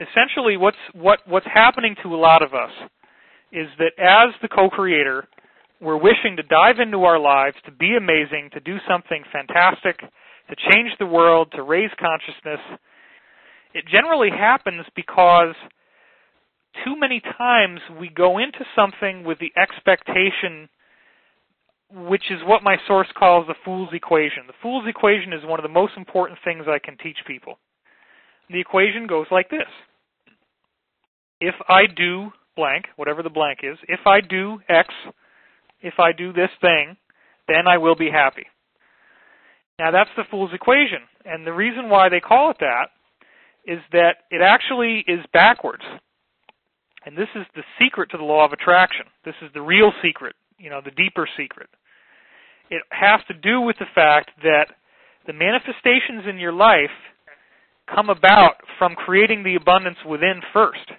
essentially what's happening to a lot of us is that as the co-creator, we're wishing to dive into our lives, to be amazing, to do something fantastic, to change the world, to raise consciousness. It generally happens because too many times we go into something with the expectation, which is what my source calls the fool's equation. The fool's equation is one of the most important things I can teach people. The equation goes like this. If I do blank, whatever the blank is, if I do X, if I do this thing, then I will be happy. Now that's the fool's equation. And the reason why they call it that is that it actually is backwards. And this is the secret to the law of attraction. This is the real secret, the deeper secret. It has to do with the fact that the manifestations in your life come about from creating the abundance within first.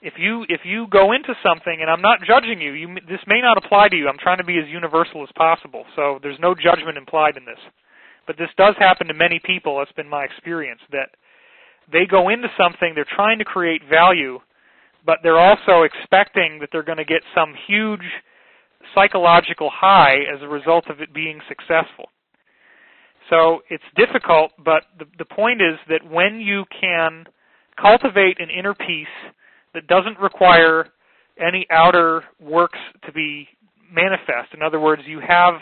If you go into something, and I'm not judging you, this may not apply to you. I'm trying to be as universal as possible, so there's no judgment implied in this. But this does happen to many people. That's been my experience, that they go into something, they're trying to create value, but they're also expecting that they're going to get some huge psychological high as a result of it being successful. So it's difficult, but the point is that when you can cultivate an inner peace that doesn't require any outer works to be manifest, in other words, you have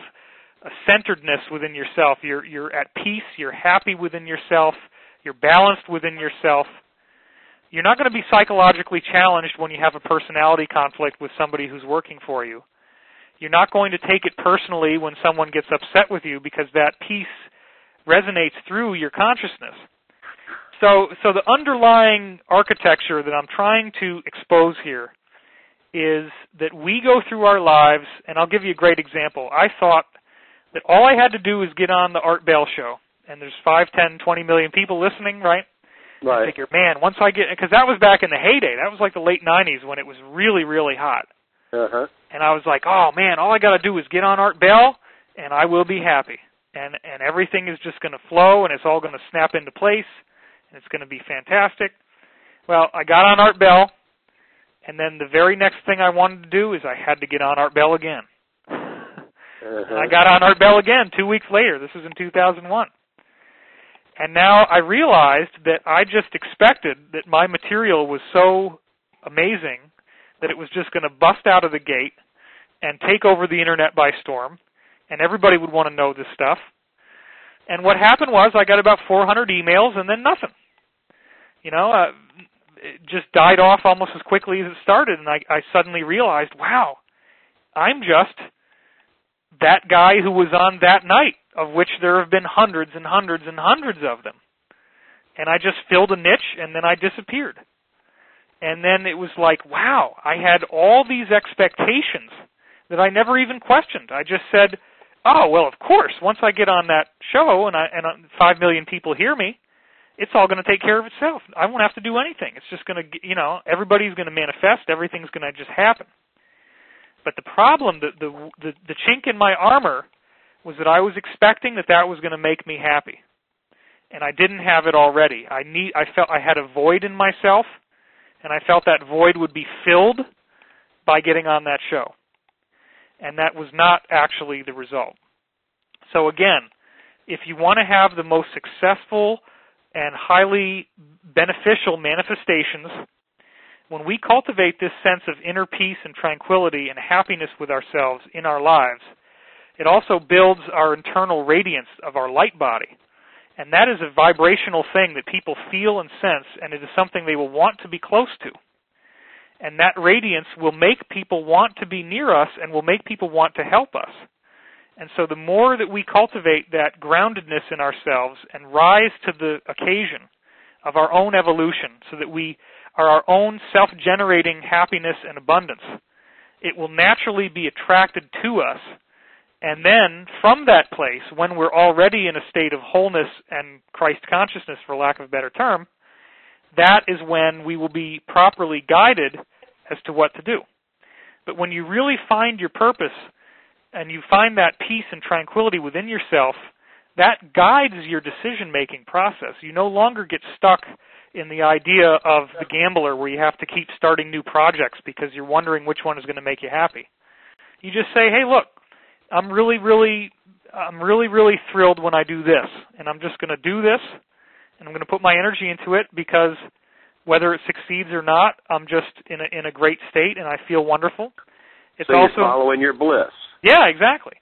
a centeredness within yourself, you're at peace, you're happy within yourself, you're balanced within yourself, you're not going to be psychologically challenged when you have a personality conflict with somebody who's working for you. You're not going to take it personally when someone gets upset with you because that peace resonates through your consciousness. So the underlying architecture that I'm trying to expose here is that we go through our lives, and I'll give you a great example. I thought that all I had to do was get on the Art Bell show, and there's 5, 10, 20 million people listening, right? Right. I figure, man, once I get, because that was back in the heyday. That was like the late 90s when it was really, really hot. Uh-huh. And I was like, oh, man, all I got to do is get on Art Bell, and I will be happy. And everything is just going to flow, and it's all going to snap into place, and it's going to be fantastic. Well, I got on Art Bell, and then the very next thing I wanted to do is I had to get on Art Bell again. And I got on Art Bell again 2 weeks later. This was in 2001. And now I realized that I just expected that my material was so amazing that it was just going to bust out of the gate and take over the internet by storm, and everybody would want to know this stuff. And what happened was I got about 400 emails and then nothing. It just died off almost as quickly as it started, and I suddenly realized, wow, I'm just that guy who was on that night, of which there have been hundreds and hundreds and hundreds of them. And I just filled a niche, and then I disappeared. And then it was like, wow, I had all these expectations that I never even questioned. I just said, oh, well, of course, once I get on that show and 5 million people hear me, it's all going to take care of itself. I won't have to do anything. It's just going to, everybody's going to manifest. Everything's going to just happen. But the problem, the chink in my armor, was that I was expecting that was going to make me happy, and I didn't have it already. I felt I had a void in myself, and I felt that void would be filled by getting on that show, and that was not actually the result. So again, if you want to have the most successful and highly beneficial manifestations, when we cultivate this sense of inner peace and tranquility and happiness with ourselves in our lives, it also builds our internal radiance of our light body. And that is a vibrational thing that people feel and sense, and it is something they will want to be close to. And that radiance will make people want to be near us and will make people want to help us. And so the more that we cultivate that groundedness in ourselves and rise to the occasion of our own evolution so that we are our own self-generating happiness and abundance, it will naturally be attracted to us. And then, from that place, when we're already in a state of wholeness and Christ consciousness, for lack of a better term, that is when we will be properly guided as to what to do. But when you really find your purpose and you find that peace and tranquility within yourself, that guides your decision-making process. You no longer get stuck in the idea of the gambler where you have to keep starting new projects because you're wondering which one is going to make you happy. You just say, hey, look, I'm really thrilled when I do this, and I'm just going to do this, and I'm going to put my energy into it because whether it succeeds or not, I'm just in a great state and I feel wonderful. It's so you're following your bliss. Yeah, exactly.